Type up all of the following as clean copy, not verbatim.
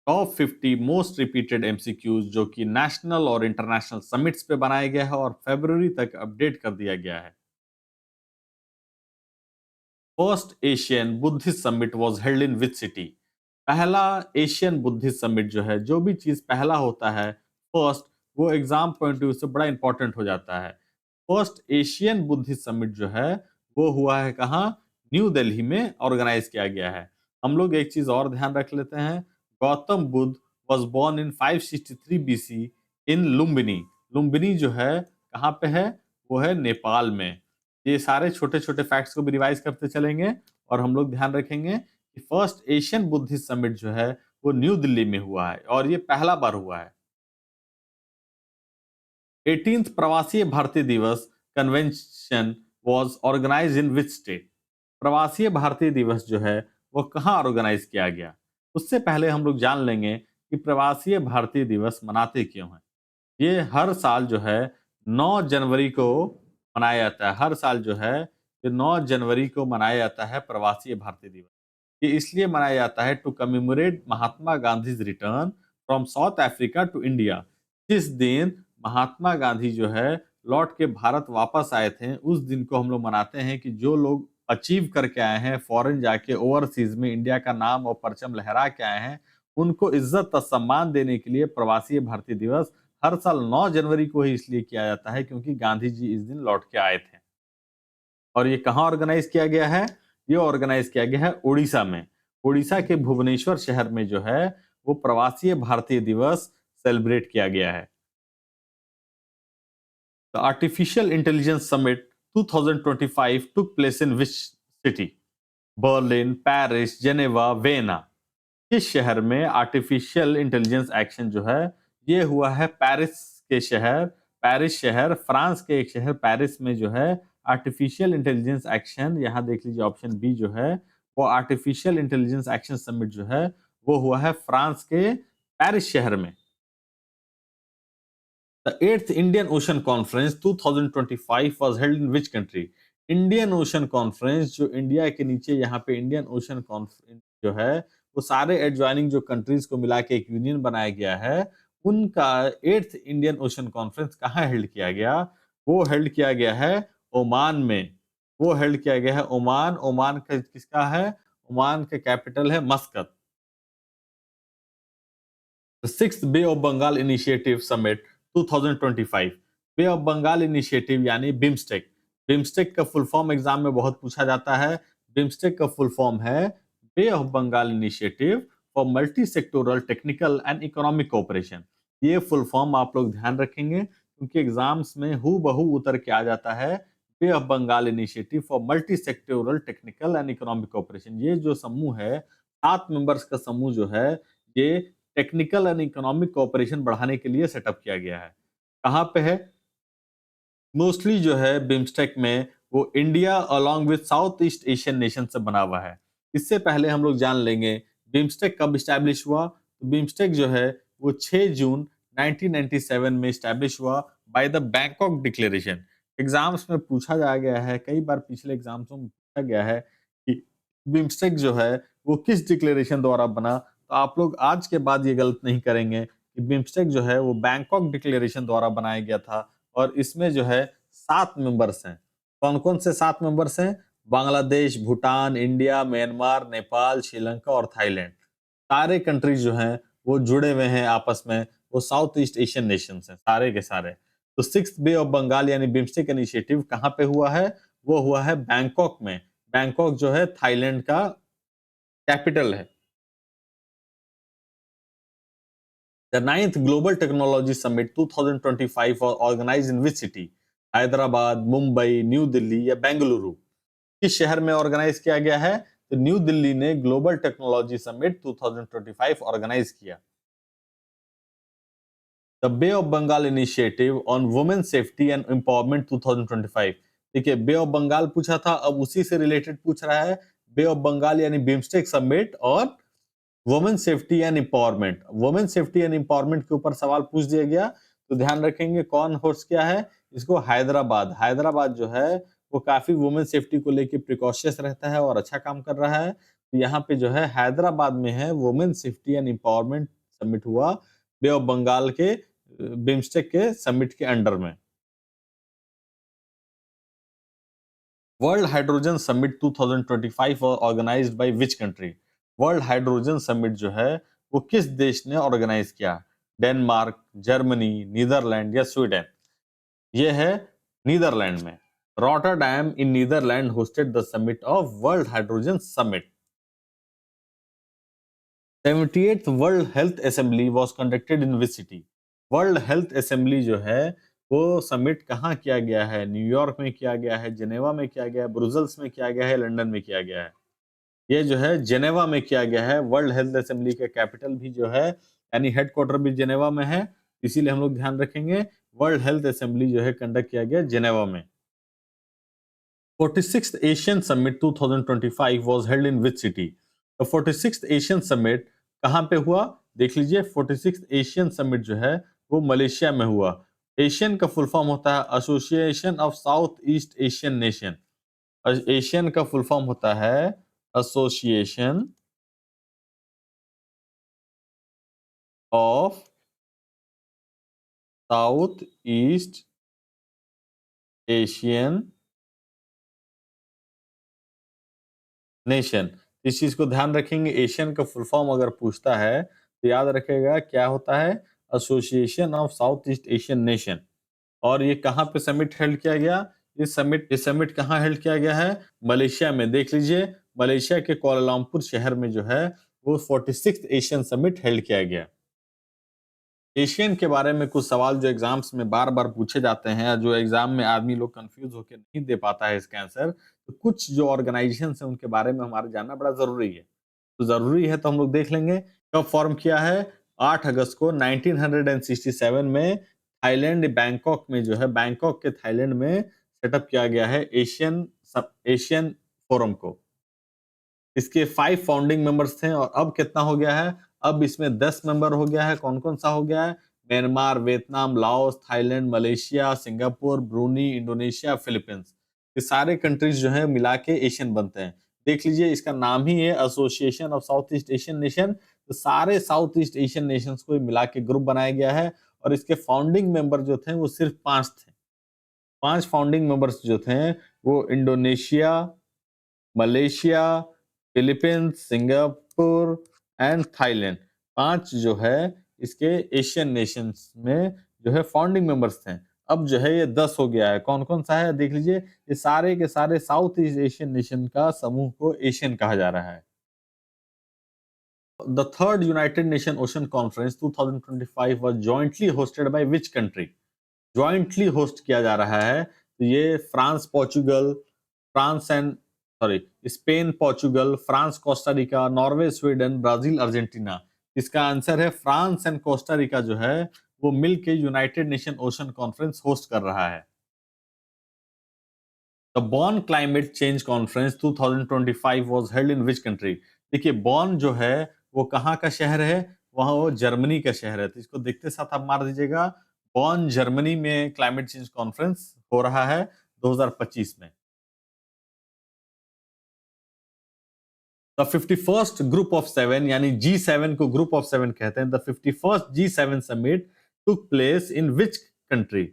Top 50 most repeated MCQs जो कि national और इंटरनेशनल समिट्स पे बनाया गया है और फरवरी तक अपडेट कर दिया गया है। First Asian Buddhist summit was held in which city? पहला एशियन बुद्धिस्ट समिट जो है, जो भी चीज पहला होता है फर्स्ट, वो एग्जाम पॉइंट ऑफ व्यू से बड़ा इंपॉर्टेंट हो जाता है। फर्स्ट एशियन बुद्धिस्ट समिट जो है वो हुआ है कहाँ? न्यू दिल्ली में ऑर्गेनाइज किया गया है। हम लोग एक चीज और ध्यान रख लेते हैं। Gautam Buddha was born in 563 BC in Lumbini. Lumbini जो है कहाँ पे है? वो है नेपाल में। ये सारे छोटे छोटे फैक्ट्स को भी रिवाइज करते चलेंगे और हम लोग ध्यान रखेंगे कि फर्स्ट एशियन बुद्धिस्ट समिट जो है वो न्यू दिल्ली में हुआ है और ये पहला बार हुआ है। 18th Pravasi Bharatiya Divas convention was organized in which state? Pravasi Bharatiya दिवस जो है वो कहाँ ऑर्गेनाइज किया गया? उससे पहले हम लोग जान लेंगे कि प्रवासी भारतीय दिवस मनाते क्यों हैं। ये हर साल जो है 9 जनवरी को मनाया जाता है। हर साल जो है ये 9 जनवरी को मनाया जाता है प्रवासी भारतीय दिवस। ये इसलिए मनाया जाता है to commemorate Mahatma Gandhi return from South Africa to India. जिस दिन महात्मा गांधी जो है लौट के भारत वापस आए थे, उस दिन को हम लोग मनाते हैं कि जो लोग अचीव करके आए हैं, फॉरेन जाके ओवरसीज में इंडिया का नाम और परचम लहरा के आए हैं, उनको इज्जत और सम्मान देने के लिए प्रवासी भारतीय दिवस हर साल 9 जनवरी को ही इसलिए किया जाता है क्योंकि गांधी जी इस दिन लौट के आए थे। और ये कहाँ ऑर्गेनाइज किया गया है? ये ऑर्गेनाइज किया गया है उड़ीसा में। उड़ीसा के भुवनेश्वर शहर में जो है वो प्रवासी भारतीय दिवस सेलिब्रेट किया गया है। The artificial intelligence summit 2025 took place in which city? Berlin, Paris, Geneva, vena. किस शहर में आर्टिफिशियल इंटेलिजेंस एक्शन जो है ये हुआ है? पेरिस के शहर, पेरिस शहर, फ्रांस के एक शहर पेरिस में जो है आर्टिफिशियल इंटेलिजेंस एक्शन, यहाँ देख लीजिए ऑप्शन बी जो है वो आर्टिफिशियल इंटेलिजेंस एक्शन समिट जो है वो हुआ है फ्रांस के पेरिस शहर में। The eighth Indian Ocean Conference 2025 was held in which country? Indian ocean conference जो इंडिया के नीचे यहाँ पे इंडियन ओशन कॉन्फ्रेंस जो है वो सारे एडजॉइनिंग जो कंट्रीज को मिला के एक यूनियन बनाया गया है, उनका एट्थ इंडियन ओशन कॉन्फ्रेंस कहाँ हेल्ड किया गया? वो हेल्ड किया गया है ओमान में। वो हेल्ड किया गया है ओमान। ओमान का किसका है? ओमान का कैपिटल है Muscat. The Sixth Bay of Bengal Initiative Summit 2025। Bay of Bengal initiative यानी बिम्स्टेक। बिम्स्टेक का फुल फॉर्म एग्जाम में बहुत पूछा जाता है। बिम्स्टेक का फुल फॉर्म है Bay of Bengal initiative for multi sectoral technical and economic cooperation. ये फुल फॉर्म आप लोग ध्यान रखेंगे क्योंकि एग्जाम्स में हु बहू उतर के आ जाता है। Bay of Bengal initiative for multi sectoral technical and economic cooperation. ये जो समूह है, 7 मेंबर्स का समूह जो है, ये टेक्निकल एंड इकोनॉमिक कोऑपरेशन बढ़ाने के लिए सेटअप किया गया है। कहाँ पे है? मोस्टली जो है बिम्स्टेक में वो India along with south east Asian nation से बना हुआ है। इससे पहले हम लोग जान लेंगे बिम्स्टेक कब स्टैब्लिश हुआ। तो बिम्स्टेक जो है वो 6 जून 1997 में स्टैब्लिश हुआ by the Bangkok declaration. Exams में पूछा जा गया है, कई बार पिछले एग्जाम्स में पूछा गया है कि बिम्स्टेक जो है वो किस डिक्लेरेशन द्वारा बना। तो आप लोग आज के बाद ये गलत नहीं करेंगे कि बिम्स्टेक जो है वो बैंकॉक डिक्लेरेशन द्वारा बनाया गया था और इसमें जो है 7 मेंबर्स हैं। कौन-कौन से 7 मेंबर्स हैं? बांग्लादेश, भूटान, इंडिया, म्यांमार, नेपाल, श्रीलंका और थाईलैंड। सारे कंट्रीज जो हैं वो जुड़े हुए हैं आपस में, वो साउथ ईस्ट एशियन नेशंस हैं सारे के सारे। तो सिक्स्थ बे ऑफ बंगाल यानी बिम्स्टेक इनिशिएटिव कहाँ पे हुआ है? वो हुआ है बैंकॉक में। बैंकॉक जो है थाईलैंड का कैपिटल है। The ninth Global Technology Summit 2025 was organized in which city? Hyderabad, Mumbai, new Delhi या बेंगलुरु? किस शहर में ऑर्गेनाइज किया गया है? तो न्यू दिल्ली ने ग्लोबल टेक्नोलॉजी समिट 2025 ऑर्गेनाइज किया। The bay of Bengal initiative on women safety and empowerment 2025। देखिए बे ऑफ बंगाल पूछा था, अब उसी से रिलेटेड पूछ रहा है। बे ऑफ बंगाल यानी बिम्स्टेक समिट और women safety and empowerment. Women safety and empowerment के ऊपर सवाल पूछ दिया गया तो ध्यान रखेंगे कौन होस्ट किया है इसको? हैदराबाद। हैदराबाद जो है वो काफी वुमेन सेफ्टी को लेके प्रिकॉशियस रहता है और अच्छा काम कर रहा है। यहाँ पे जो है हैदराबाद में है women safety and empowerment summit हुआ बे ऑफ बंगाल के बिम्स्टेक के समिट के अंडर में। World hydrogen summit 2025 organised by which country? World hydrogen summit जो है वो किस देश ने ऑर्गेनाइज किया? डेनमार्क, जर्मनी, नीदरलैंड या स्वीडन? ये है नीदरलैंड में। Rotterdam in Netherland hosted the summit of world hydrogen summit. 78th world health assembly was conducted in which city? World health assembly जो है वो समिट कहाँ किया गया है? न्यूयॉर्क में किया गया है, जेनेवा में किया गया है, ब्रुसेल्स में किया गया है, लंदन में किया गया है? ये जो है जेनेवा में किया गया है। वर्ल्ड हेल्थ असेंबली का कैपिटल भी जो है यानी हेडक्वार्टर भी जेनेवा में है, इसीलिए हम लोग ध्यान रखेंगे वर्ल्ड हेल्थ असेंबली जो है कंडक्ट किया गया जेनेवा में। 46th Asian summit 2025 was held in which city? तो 46th एशियन समिट कहाँ पे हुआ? देख लीजिए 46th एशियन समिट जो है वो मलेशिया में हुआ। एशियन का फुल फॉर्म होता है association of south east Asian nation. Asian का फुल फॉर्म होता है association of south east Asian nation. इस चीज को ध्यान रखेंगे, एशियन का फुल फॉर्म अगर पूछता है तो याद रखेगा क्या होता है? Association of south east Asian nation. और ये कहाँ पे समिट हेल्ड किया गया? ये समिट कहाँ हेल्ड किया गया है? मलेशिया में। देख लीजिए मलेशिया के कोलालमपुर शहर में जो है वो 46th एशियन समिट हेल्ड किया गया। एशियन के बारे में कुछ सवाल जो एग्जाम्स में बार बार पूछे जाते हैं, जो एग्जाम में आदमी लोग कंफ्यूज होकर नहीं दे पाता है इसका आंसर, तो कुछ जो ऑर्गेनाइजेशन है उनके बारे में हमारे जानना बड़ा जरूरी है। तो जरूरी है तो हम लोग देख लेंगे। कब फॉर्म किया है? 8 अगस्त को 1967 में थाईलैंड बैंकॉक में जो है बैंकॉक के थाईलैंड में सेटअप किया गया है एशियन फोरम को। इसके 5 फाउंडिंग मेंबर्स थे और अब कितना हो गया है? अब इसमें 10 मेंबर हो गया है। कौन कौन सा हो गया है? Myanmar, Vietnam, Laos, Thailand, Malaysia, Singapore, Bruny, Indonesia, Philippines. ये सारे कंट्रीज जो है मिला के एशियन बनते हैं। देख लीजिए इसका नाम ही है association of south east Asian nation. तो सारे साउथ ईस्ट एशियन नेशंस को मिला के ग्रुप बनाया गया है और इसके फाउंडिंग मेंबर जो थे वो सिर्फ 5 थे। 5 फाउंडिंग मेंबर्स जो थे वो Indonesia, Malaysia, Philippines, Singapore and Thailand. 5 जो है इसके एशियन नेशंस में जो है फाउंडिंग मेंबर्स थे। अब जो है ये 10 हो गया है। कौन कौन सा है देख लीजिए। ये सारे के सारे साउथ ईस्ट एशियन नेशन का समूह को एशियन कहा जा रहा है। The third United Nation Ocean Conference 2025 was jointly hosted by which country? Jointly host किया जा रहा है। तो ये France, Portugal, France and sorry Spain, Portugal, France, Costa Rica, Norway, Sweden, Brazil, Argentina. इसका आंसर है फ्रांस एंड कोस्टा रिका जो है वो मिलके United Nation Ocean Conference host कर रहा है। The Bonn Climate Change Conference 2025 was held in which country? देखिए बॉन जो है वो कहाँ का शहर है? वहां वो जर्मनी का शहर है। तो इसको देखते साथ आप मार दीजिएगा। बॉन जर्मनी में क्लाइमेट चेंज कॉन्फ्रेंस हो रहा है 2025 में। द 51st ग्रुप ऑफ 7 यानी G7 को ग्रुप ऑफ 7 कहते हैं। The 51st G7 summit took place in which country?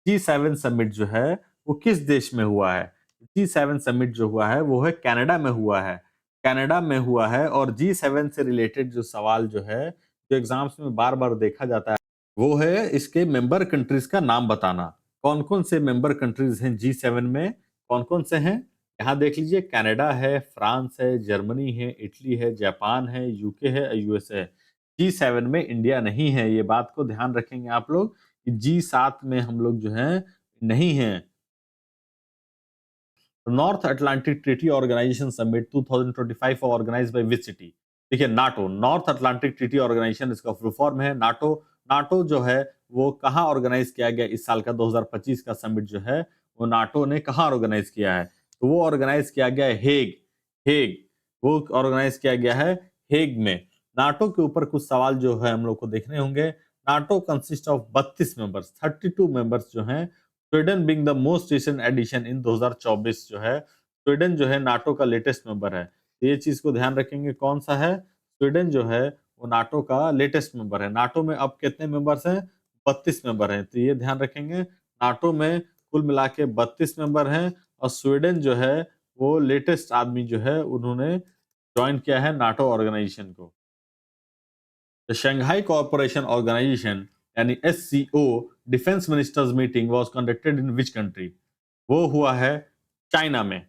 G7 summit जो है वो किस देश में हुआ है? G7 समिट जो हुआ है वो है कनाडा में हुआ है। कनाडा में हुआ है और G7 से रिलेटेड जो सवाल जो है जो एग्जाम्स में बार बार देखा जाता है वो है इसके मेंबर कंट्रीज का नाम बताना। कौन कौन से मेंबर कंट्रीज हैं G7 में? कौन कौन से हैं? यहाँ देख लीजिए कनाडा है, फ्रांस है, जर्मनी है, इटली है, जापान है, यूके है, यूएसए है। G7 में इंडिया नहीं है। ये बात को ध्यान रखेंगे आप लोग कि G7 में हम लोग जो हैं नहीं हैं। North Atlantic Treaty Organization summit 2025 organised by which city? देखिए NATO, North Atlantic Treaty Organization इसका फुल फॉर्म है नाटो। नाटो जो है वो कहाँ ऑर्गेनाइज किया गया? इस साल का 2025 का समिट जो है वो नाटो ने कहाँ ऑर्गेनाइज किया है? तो वो ऑर्गेनाइज किया गया है हेग। हेग वो ऑर्गेनाइज किया गया है हेग में। नाटो के ऊपर कुछ सवाल जो है हम लोग को देखने होंगे। NATO consist of 32 members, 32 members जो हैं। Sweden being the most recent addition in 2024 जो है स्वीडन जो है नाटो का लेटेस्ट मेंबर है। ये चीज को ध्यान रखेंगे। कौन सा है? स्वीडन जो है वो नाटो का लेटेस्ट मेंबर है। नाटो में अब कितने मेंबर्स हैं? 32 मेंबर हैं। तो ये ध्यान रखेंगे, नाटो में कुल मिला के 32 मेंबर हैं और स्वीडन जो है वो लेटेस्ट आदमी जो है उन्होंने ज्वाइन किया है नाटो ऑर्गेनाइजेशन को। द शंघाई कोऑपरेशन ऑर्गेनाइजेशन यानी SCO defence ministers meeting was conducted in which country? वो हुआ है चाइना में।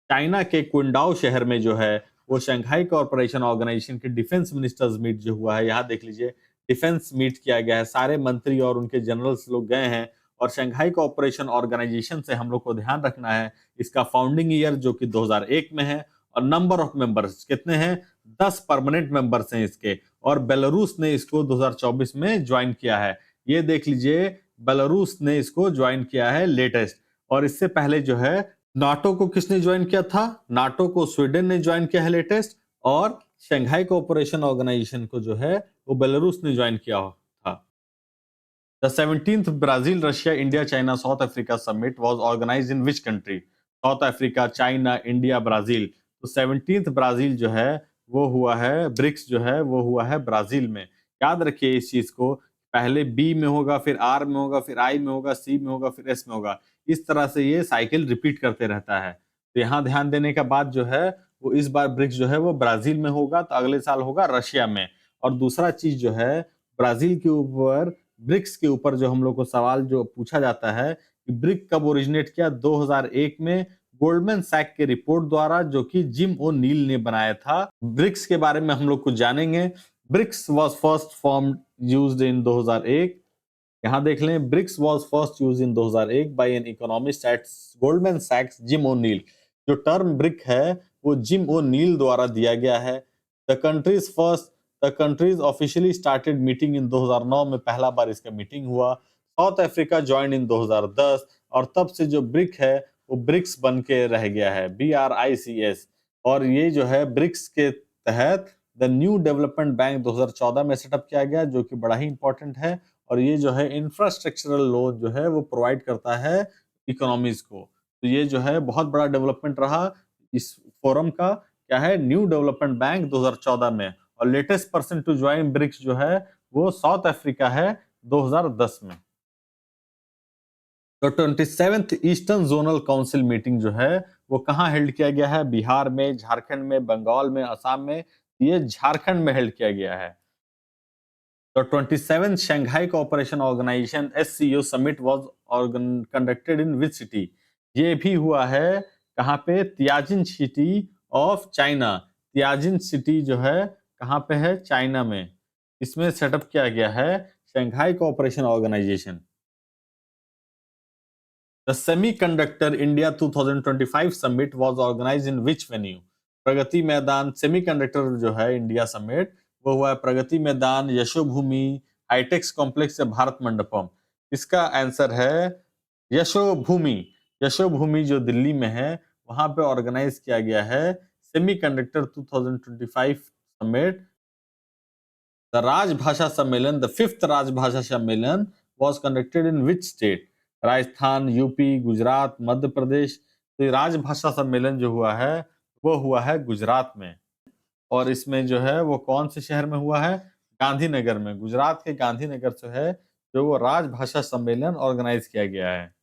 चाइना के क्विंडाओ शहर में जो है वो शंघाई कोऑपरेशन ऑर्गेनाइजेशन के डिफेंस मिनिस्टर्स मीट जो हुआ है, यहाँ देख लीजिए डिफेंस मीट किया गया है। सारे मंत्री और उनके जनरल्स लोग गए हैं और शंघाई कोऑपरेशन ऑर्गेनाइजेशन से हम लोग को ध्यान रखना है इसका फाउंडिंग ईयर जो कि 2001 में है और नंबर ऑफ मेंबर्स कितने हैं? 10 परमानेंट मेंबर्स हैं इसके और बेलारूस ने इसको 2024 में ज्वाइन किया है। ये देख लीजिए बेलारूस ने इसको ज्वाइन किया है लेटेस्ट। और इससे पहले जो है नाटो को किसने ज्वाइन किया था? नाटो को स्वीडन ने ज्वाइन किया है लेटेस्ट और शंघाई कोऑपरेशन ऑर्गेनाइजेशन को जो है वो बेलारूस ने ज्वाइन किया था। The 17th Brazil Russia India China South Africa summit was organized in which country? South Africa, China, India, Brazil. तो 17th ब्राजील जो है वो हुआ है, ब्रिक्स जो है वो हुआ है ब्राजील में। याद रखिए इस चीज को, पहले बी में होगा, फिर आर में होगा, फिर आई में होगा, सी में होगा, फिर एस में होगा। इस तरह से ये साइकिल रिपीट करते रहता है। तो यहाँ ध्यान देने का बात जो है वो इस बार ब्रिक्स जो है वो ब्राजील में होगा, तो अगले साल होगा रशिया में। और दूसरा चीज जो है ब्राजील के ऊपर, ब्रिक्स के ऊपर जो हम लोग को सवाल जो पूछा जाता है कि ब्रिक कब ओरिजिनेट किया? 2001 में गोल्डमैन सैक के रिपोर्ट द्वारा जो कि जिम ओ नील ने बनाया था। ब्रिक्स के बारे में हम लोग कुछ जानेंगे। BRICS was first form used in 2001। यहाँ देख लें, BRICS was first used in 2001 by an economist at Goldman सैक्स, जिम ओ नील। जो टर्म ब्रिक है वो जिम ओ नील द्वारा दिया गया है। The countries first the countries officially started meeting in 2009 में पहला बार इसका मीटिंग हुआ। साउथ अफ्रीका ज्वाइन इन 2010 और तब से जो ब्रिक है वो ब्रिक्स बन के रह गया है, BRICS। और ये जो है ब्रिक्स के तहत द न्यू डेवलपमेंट बैंक 2014 में सेटअप किया गया जो कि बड़ा ही इंपॉर्टेंट है। और ये जो है इंफ्रास्ट्रक्चरल लोन जो है वो प्रोवाइड करता है इकोनॉमीज को। तो ये जो है बहुत बड़ा डेवलपमेंट रहा इस फोरम का। क्या है? न्यू डेवलपमेंट बैंक 2014 में। और latest person to join BRICS जो है वो साउथ अफ्रीका है 2010 में। तो 27th eastern zonal council meeting जो है वो कहाँ हेल्ड किया गया है? बिहार में, झारखंड में, बंगाल में, असम में। ये झारखंड में हेल्ड किया गया है। The 27th Shanghai Cooperation Organization SCO summit was conducted in which city? ये भी हुआ है कहाँ पे? तियाजिन सिटी ऑफ चाइना। तियाजिन सिटी जो है कहाँ पे है? चाइना में। इसमें सेटअप किया गया है Shanghai cooperation organization. The Semiconductor India 2025 Summit was organized in which venue? Pragati Maidan. Semiconductor जो है इंडिया समिट वो हुआ है प्रगति मैदान, यशोभूमि, हाईटेक्स कॉम्प्लेक्स या भारत मंडपम। इसका आंसर है यशोभूमि। यशोभूमि जो दिल्ली में है वहां पे ऑर्गेनाइज किया गया है सेमीकंडक्टर 2025 समिट। द राजभाषा सम्मेलन, द फिफ्थ राजभाषा सम्मेलन was conducted in which state? Rajasthan, UP, Gujarat, Madhya Pradesh. तो ये राजभाषा सम्मेलन जो हुआ है वो हुआ है गुजरात में। और इसमें जो है वो कौन से शहर में हुआ है? गांधीनगर में। गुजरात के गांधीनगर से है जो वो राजभाषा सम्मेलन ऑर्गेनाइज किया गया है।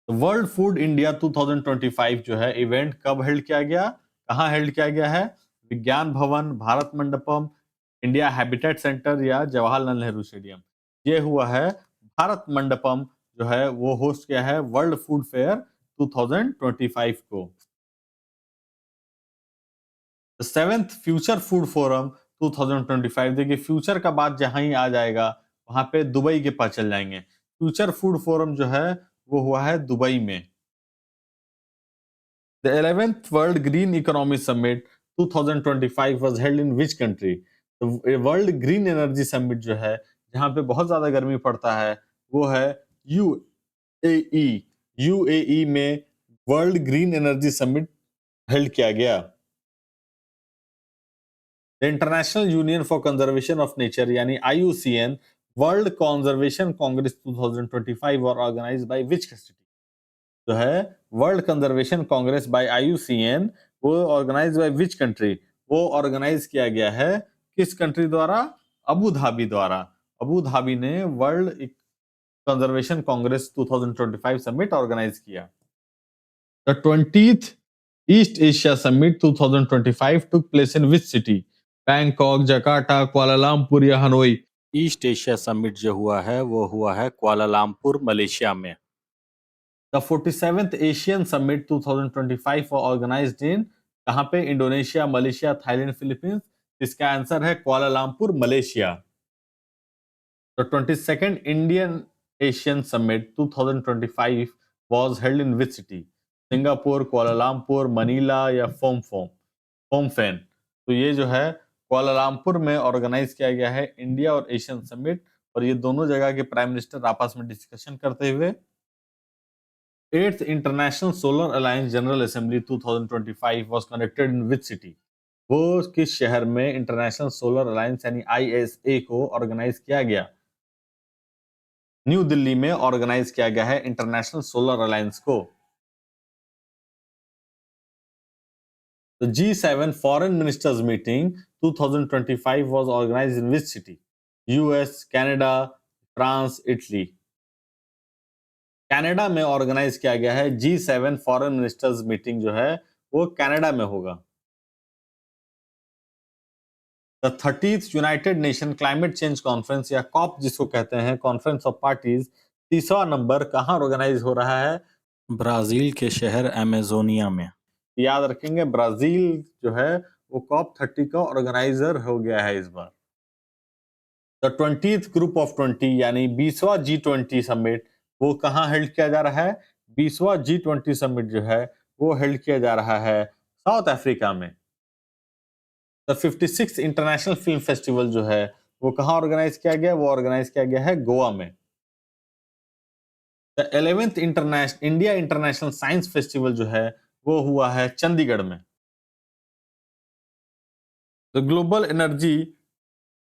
वर्ल्ड फूड इंडिया 2025 जो है इवेंट कब हेल्ड किया गया? कहाँ हेल्ड किया गया है? विज्ञान भवन, Bharat Mandapam, India habitat centre या जवाहरलाल नेहरू स्टेडियम। ये हुआ है भारत मंडपम जो है वो होस्ट किया है वर्ल्ड फूड फेयर 2025 को। Seventh future food forum 2025। देखिए फ्यूचर का बात जहां ही आ जाएगा वहां पे दुबई के पास चल जाएंगे। फ्यूचर फूड फोरम जो है वो हुआ है दुबई में। The 11th World Green Economy Summit 2025 was held in which country? तो वर्ल्ड ग्रीन एनर्जी समिट जो है जहां पे बहुत ज्यादा गर्मी पड़ता है वो है यूएई। यूएई में World Green Energy Summit held किया गया। The International Union for Conservation of Nature यानी IUCN वर्ल्ड कंजर्वेशन कांग्रेस 2025 और ऑर्गेनाइज्ड बाय विच सिटी? जो है World Conservation Congress by IUCN वो ऑर्गेनाइज बाय विच कंट्री? वो organise किया गया है किस कंट्री द्वारा? अबू धाबी द्वारा। अबू धाबी ने World Conservation Congress 2025 summit organise किया। The 20th East Asia summit 2025 took place in which city? Bangkok, Jakarta, Kuala Lumpur या हनोई? ईस्ट एशिया समिट जो हुआ है वो हुआ है कुआलालंपुर, मलेशिया में। The 47th Asian summit 2025 was organized in कहां पे? Indonesia, Malaysia, Thailand, Philippines. इसका आंसर है Kuala Lumpur, Malaysia. The 22nd Indian Asian summit 2025 was held in which city? Singapore, Kuala Lumpur, Manila या फोमफेन? तो ये जो है कुआलालंपुर में ऑर्गेनाइज किया गया है इंडिया और एशियन समिट, और ये दोनों जगह के प्राइम मिनिस्टर आपस में डिस्कशन करते हुए। 8th international solar alliance general assembly 2025 was conducted in which city? वो किस शहर में इंटरनेशनल सोलर अलायंस यानी ISA को ऑर्गेनाइज किया गया? न्यू दिल्ली में ऑर्गेनाइज किया गया है इंटरनेशनल सोलर अलायंस को। The G7 Foreign Ministers Meeting 2025 was organized in which city? US, Canada, France, Italy? Canada में ऑर्गेनाइज किया गया है। G7 फॉरेन मिनिस्टर्स मीटिंग जो है वो कनाडा में होगा। The 30th United nation climate Change conference या कॉप जिसको कहते हैं, कॉन्फ्रेंस ऑफ पार्टीज, 30वां नंबर कहाँ ऑर्गेनाइज हो रहा है? ब्राजील के शहर अमेजोनिया में। याद रखेंगे ब्राजील जो है वो कॉप 30 का ऑर्गेनाइजर हो गया है इस बार। द 20th ग्रुप ऑफ 20 यानी 20वां G20 समिट वो कहाँ हेल्ड किया जा रहा है? 20वां G20 समिट जो है वो हेल्ड किया जा रहा है साउथ अफ्रीका में। The 56th international film festival जो है वो कहाँ ऑर्गेनाइज किया गया? वो ऑर्गेनाइज किया गया है गोवा में। The 11th India international science festival जो है वो हुआ है चंडीगढ़ में। The global energy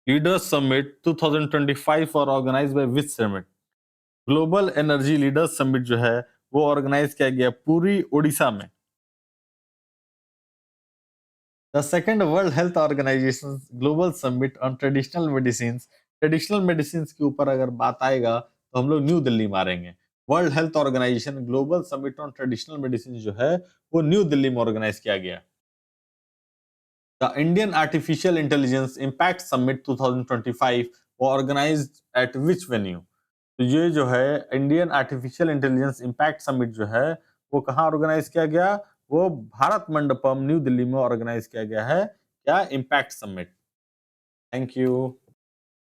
leaders summit 2025 और organize by which summit? Global energy leaders summit जो है वो ऑर्गेनाइज किया गया पूरी ओडिशा में। The second world health organization global summit on traditional medicine के ऊपर अगर बात आएगा तो हम लोग न्यू दिल्ली मारेंगे। World health organization global summit on traditional medicine जो है वो न्यू दिल्ली में ऑर्गेनाइज किया गया। The Indian artificial intelligence impact summit 2025 वो ऑर्गेनाइज्ड एट विच वेन्यू? तो ये जो है Indian artificial intelligence impact summit जो है वो कहाँ ऑर्गेनाइज किया गया? वो भारत मंडपम न्यू दिल्ली में ऑर्गेनाइज किया गया है क्या? Impact summit. Thank you.